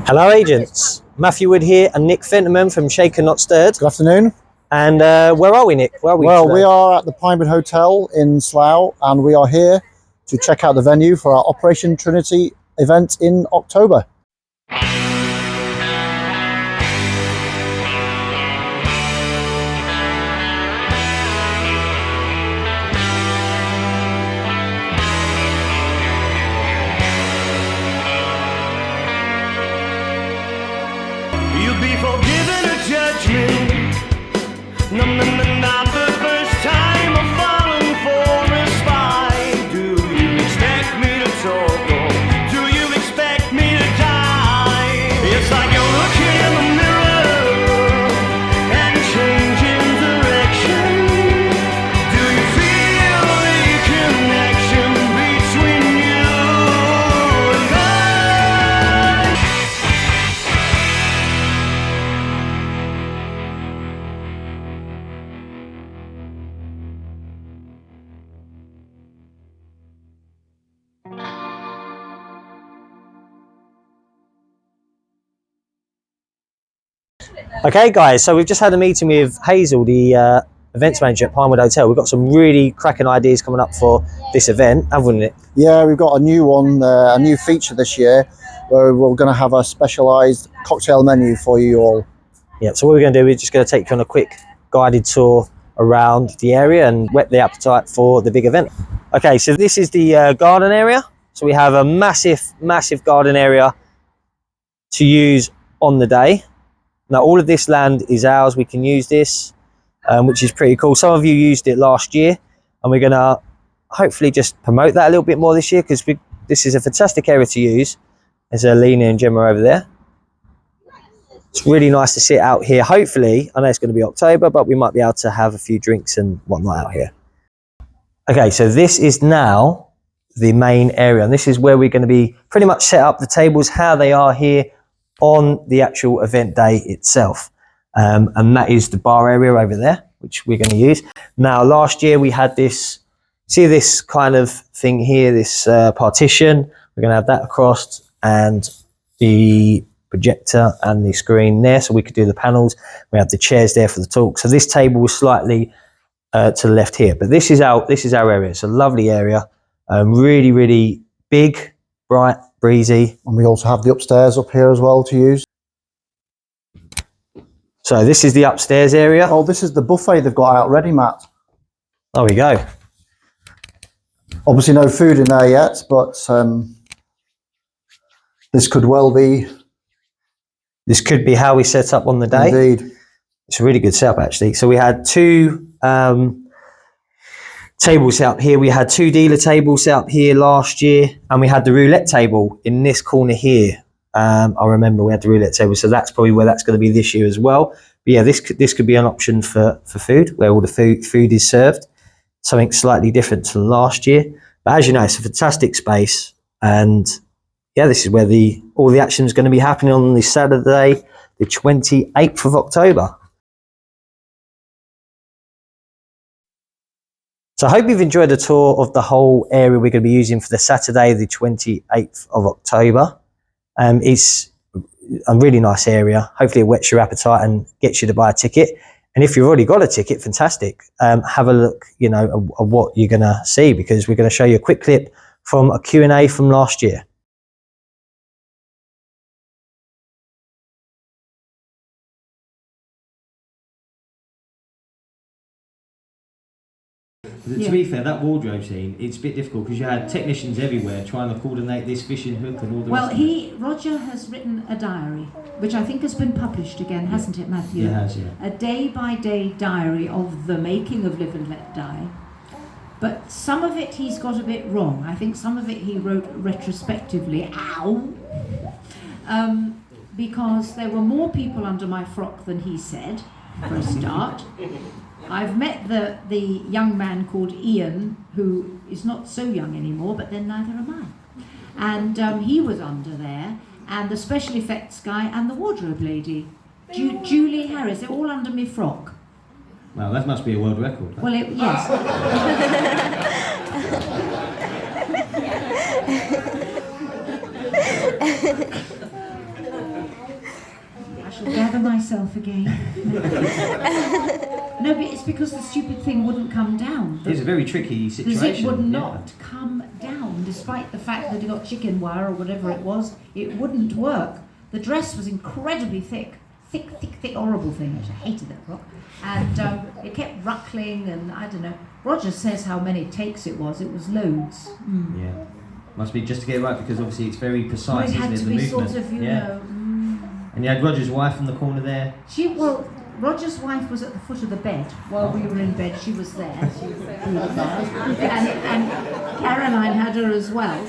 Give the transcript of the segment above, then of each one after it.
Hello agents, Matthew Wood here and Nick Fenterman from Shaken Not Stirred. Good afternoon. And where are we, Nick? Where are we Well, today? we are at the Pinewood Hotel in Slough, and we are here to check out the venue for our Operation Trinity event in October. You'll be forgiven a judgment. No, no, no, not the first time I've fallen for a spy. Do you expect me to talk or do you expect me to die? It's like you're looking in the mirror and changing direction. Do you feel the connection between you and I? Okay guys, so we've just had a meeting with Hazel, the events manager at Pinewood Hotel. We've got some really cracking ideas coming up for this event, haven't we, Nick? Yeah, we've got a new one, a new feature this year, where we're going to have a specialised cocktail menu for you all. Yeah, so what we're going to do, we're just going to take you on a quick guided tour around the area and whet the appetite for the big event. Okay, so this is the garden area. So we have a massive garden area to use on the day. Now all of this land is ours. We can use this, which is pretty cool. Some of you used it last year, and we're going to hopefully just promote that a little bit more this year, because this is a fantastic area to use. There's Lina and Gemma over there. It's really nice to sit out here. Hopefully, I know it's going to be October, but we might be able to have a few drinks and whatnot out here. Okay, so this is now the main area, and this is where we're going to be pretty much set up the tables how they are here on the actual event day itself. And that is the bar area over there, which we're going to use. Now, last year we had this, see this kind of thing here, this partition. We're going to have that across, and the projector and the screen there, so we could do the panels. We have the chairs there for the talk. So this table was slightly to the left here, but this is our area. It's a lovely area, really big, bright, breezy. And we also have the upstairs up here as well to use. So this is the upstairs area. Oh, this is the buffet they've got out ready, Matt. There we go. Obviously no food in there yet, but this could well be. This could be how we set up on the day. Indeed. It's a really good setup, actually. So we had two tables set up here. We had two dealer tables set up here last year, and we had the roulette table in this corner here. I remember we had the roulette table, so that's probably where that's going to be this year as well. But yeah, this could be an option for food, where all the food is served. Something slightly different to last year. But as you know, it's a fantastic space, and yeah, this is where all the action is going to be happening on this Saturday, the 28th of October. So I hope you've enjoyed the tour of the whole area we're going to be using for the Saturday, the 28th of October. It's a really nice area. Hopefully it whets your appetite and gets you to buy a ticket. And if you've already got a ticket, fantastic. Have a look, at what you're going to see, because we're going to show you a quick clip from a Q&A from last year. To be fair, that wardrobe scene, it's a bit difficult because you had technicians everywhere trying to coordinate this fishing hook and all the rest of it. Roger has written a diary, which I think has been published again, hasn't it, Matthew? It has, yeah. A day-by-day diary of the making of Live and Let Die. But some of it he's got a bit wrong. I think some of it he wrote retrospectively, because there were more people under my frock than he said, for a start. I've met the young man called Ian, who is not so young anymore, but then neither am I. And he was under there, and the special effects guy and the wardrobe lady, Julie Harris, they're all under me frock. Well, that must be a world record. Well, yes. shall gather myself again. No, but it's because the stupid thing wouldn't come down. It's a very tricky The situation. zip would not come down, despite the fact that it got chicken wire or whatever it was. It wouldn't work. The dress was incredibly thick, horrible thing. I hated that frock. And it kept ruckling, and I don't know. Roger says how many takes it was. It was loads. Yeah. Must be just to get it right, because obviously it's very precise, Well, it had isn't to it, be the movement? sort of, you yeah. know. And you had Roger's wife in the corner there. Roger's wife was at the foot of the bed. While we were in bed, she was there. She was there. And Caroline had her as well.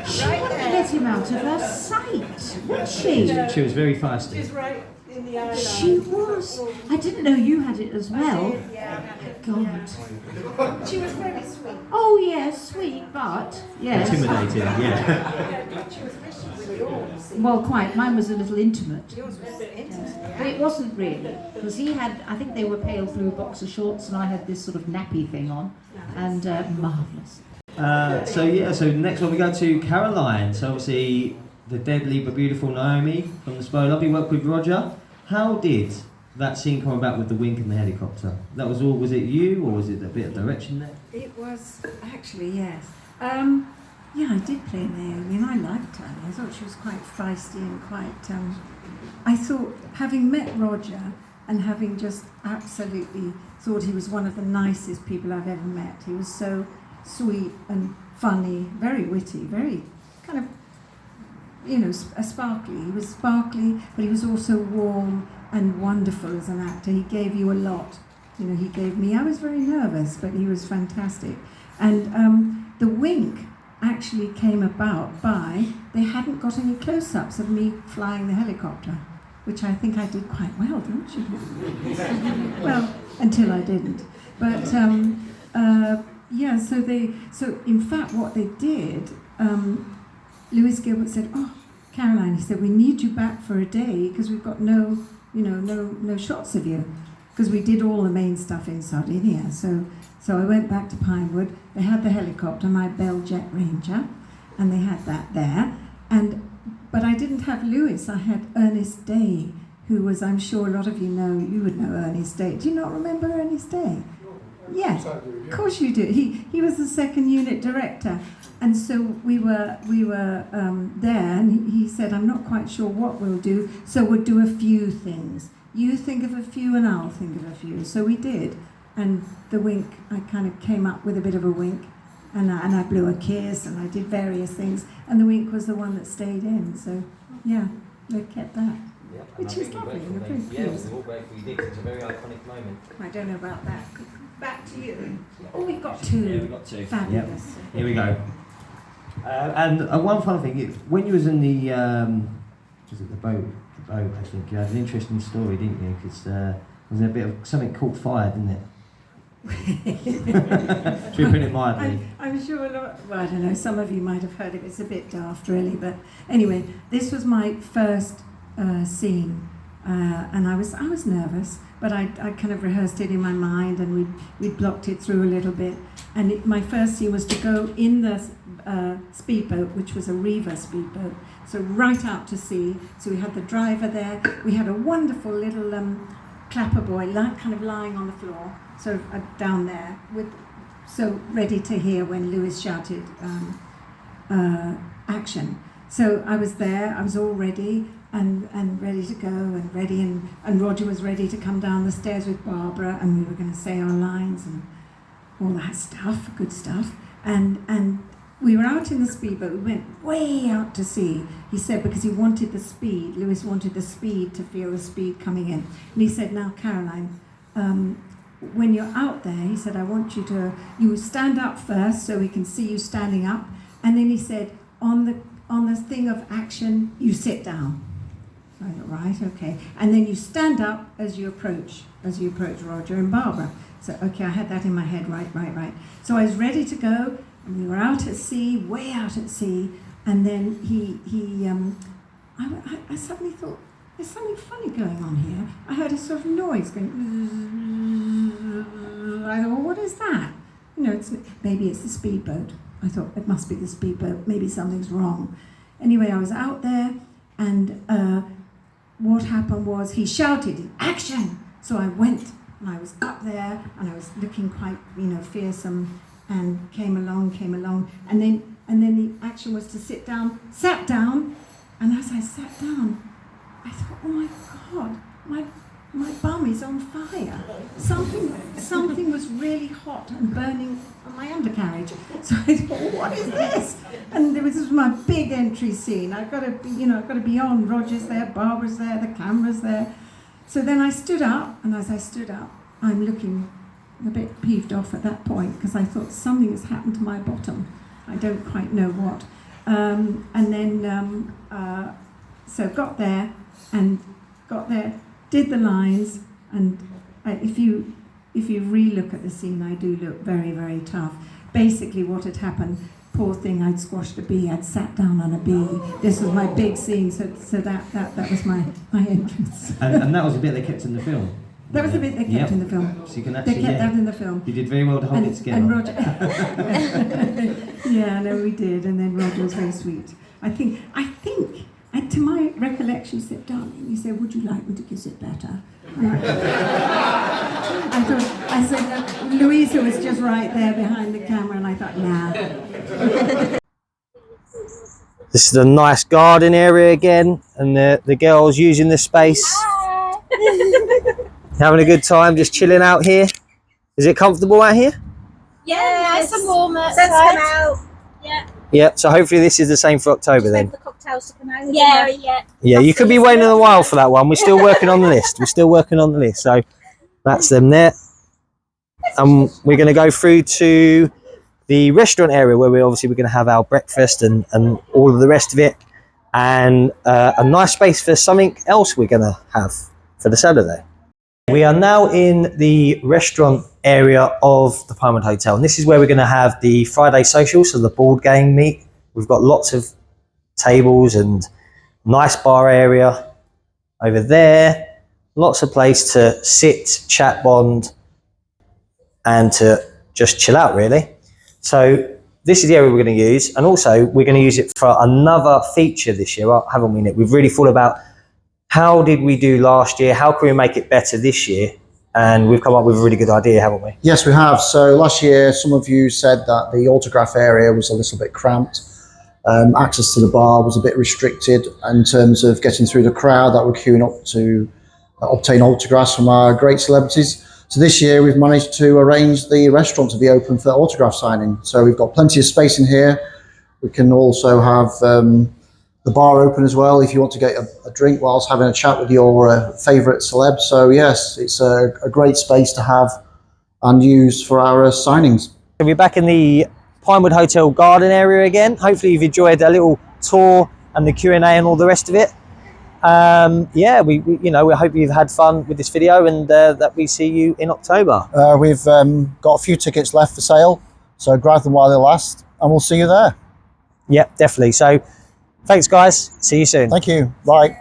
She wouldn't let him out of her sight, would she? She was very feisty. She's right in the eye. She was. I didn't know you had it as well. God. She was very sweet. Oh yes, sweet, but yes. Intimidating, yeah. She was vicious with yours. Well, quite. Mine was a little intimate. Yours was a bit intimate. But it wasn't really, because he had, I think they were pale blue boxer shorts, and I had this sort of nappy thing on, and marvellous. So next one we go to Caroline. So obviously the deadly but beautiful Naomi from the Slough. Lovely work with Roger. How did that scene come about with the wink and the helicopter? That was all. Was it you, or was it a bit of direction there? It was actually, yes. Yeah, I did play Naomi, and I liked her. I thought she was quite feisty and quite. I thought, having met Roger and having just absolutely thought he was one of the nicest people I've ever met. He was so sweet and funny, very witty, very kind of, you know, sparkly. He was sparkly, but he was also warm and wonderful as an actor. He gave you a lot. You know, he gave me, I was very nervous, but he was fantastic. And the wink actually came about by, they hadn't got any close-ups of me flying the helicopter, which I think I did quite well, don't you? Well, until I didn't. But yeah, so in fact what they did, Lewis Gilbert said, "Oh, Caroline," he said, "we need you back for a day because we've got no shots of you." Because we did all the main stuff in Sardinia. So I went back to Pinewood. They had the helicopter, my Bell Jet Ranger, and they had that there. But I didn't have Lewis. I had Ernest Day, who was, I'm sure a lot of you know, you would know Ernest Day. Do you not remember Ernest Day? Yes, of course you do. He was the second unit director. And so we were there, and he said, "I'm not quite sure what we'll do, so we'll do a few things. You think of a few and I'll think of a few." So we did. And the wink, I kind of came up with a bit of a wink, and I blew a kiss, and I did various things. And the wink was the one that stayed in. So, yeah, they kept that. Which is lovely. We're very pleased. we're all grateful you did. It's a very iconic moment. I don't know about that. Back to you. Oh, we've got two. Yeah, we got two. Fabulous. Here we go. And one final thing, when you was in the, was it the boat, I think you had an interesting story, didn't you? Because there was a bit of something caught fire, didn't it? Should we put it mildly? I'm sure a lot, well, I don't know, some of you might have heard it. It's a bit daft, really. But anyway, this was my first scene. And I was nervous, but I kind of rehearsed it in my mind, and we'd blocked it through a little bit. And my first scene was to go in the speedboat, which was a Riva speedboat, so right out to sea. So we had the driver there. We had a wonderful little clapper boy, kind of lying on the floor, sort of down there, so ready to hear when Lewis shouted action. So I was there. I was all ready. And ready to go, and Roger was ready to come down the stairs with Barbara, and we were going to say our lines and all that stuff, good stuff. And we were out in the speedboat. We went way out to sea. He said because he wanted the speed. Lewis wanted the speed, to feel the speed coming in. And he said, "Now, Caroline, when you're out there," he said, "I want you stand up first so we can see you standing up." And then he said, on the thing of action, you sit down." I thought, right, okay. And then you stand up as you approach Roger and Barbara. So, okay, I had that in my head, right. So I was ready to go, and we were out at sea, way out at sea, and then I suddenly thought, there's something funny going on here. I heard a sort of noise going, I thought, well, what is that? You know, maybe it's the speedboat. I thought, it must be the speedboat, maybe something's wrong. Anyway, I was out there, and what happened was he shouted, "Action!" So I went and I was up there and I was looking quite, fearsome, and came along, and then the action was to sit down. Sat down, and as I sat down, I thought, oh my God, my bum is on fire. Something was really hot and burning on my undercarriage. So I thought, what is this? And this was my big entry scene. I've got to be on. Roger's there, Barbara's there, the camera's there. So then I stood up, and as I stood up, I'm looking a bit peeved off at that point because I thought something has happened to my bottom. I don't quite know what. So got there, did the lines, and if you re-look at the scene, I do look very, very tough. Basically what had happened, poor thing, I'd squashed a bee, I'd sat down on a bee. This was my big scene, so that was my entrance. And that was a bit they kept in the film. That was the bit they kept in the film. So you can actually, they kept that in the film. You did very well to hold it together. And Roger, yeah, no, we did. And then Roger was very sweet. I think, to my recollection, he said, "Darling," he said, "would you like me to kiss it better?" I said, Louisa was just right there behind the camera, and I thought, nah. This is a nice garden area again, and the girls using the space. Having a good time, just chilling out here. Is it comfortable out here? Yeah, nice and warm Sun's outside. come out. Yeah. Yeah, so hopefully this is the same for October then. Wait for the cocktails to come out. Yeah. Yeah, you could be waiting a while for that one. We're still working on the list. So that's them there. And we're going to go through to the restaurant area where we're going to have our breakfast and all of the rest of it. And a nice space for something else we're going to have for the Saturday. We are now in the restaurant area of the Pinewood Hotel, and this is where we're going to have the Friday social, so the board game meet. We've got lots of tables and nice bar area over there, lots of place to sit, chat, bond, and to just chill out really. So this is the area we're going to use, and also we're going to use it for another feature this year, haven't we, Nick? We've really thought about how did we do last year? How can we make it better this year? And we've come up with a really good idea, haven't we? Yes, we have. So last year, some of you said that the autograph area was a little bit cramped. Access to the bar was a bit restricted in terms of getting through the crowd that were queuing up to obtain autographs from our great celebrities. So this year, we've managed to arrange the restaurant to be open for autograph signing. So we've got plenty of space in here. We can also have the bar open as well if you want to get a drink whilst having a chat with your favourite celeb. So yes, it's a great space to have and use for our signings. We're back in the Pinewood Hotel garden area again. Hopefully you've enjoyed a little tour and the Q&A and all the rest of it. Yeah, we hope you've had fun with this video, and that we see you in October. We've got a few tickets left for sale, so grab them while they last, and we'll see you there. Yeah, definitely. So thanks guys, see you soon. Thank you, bye.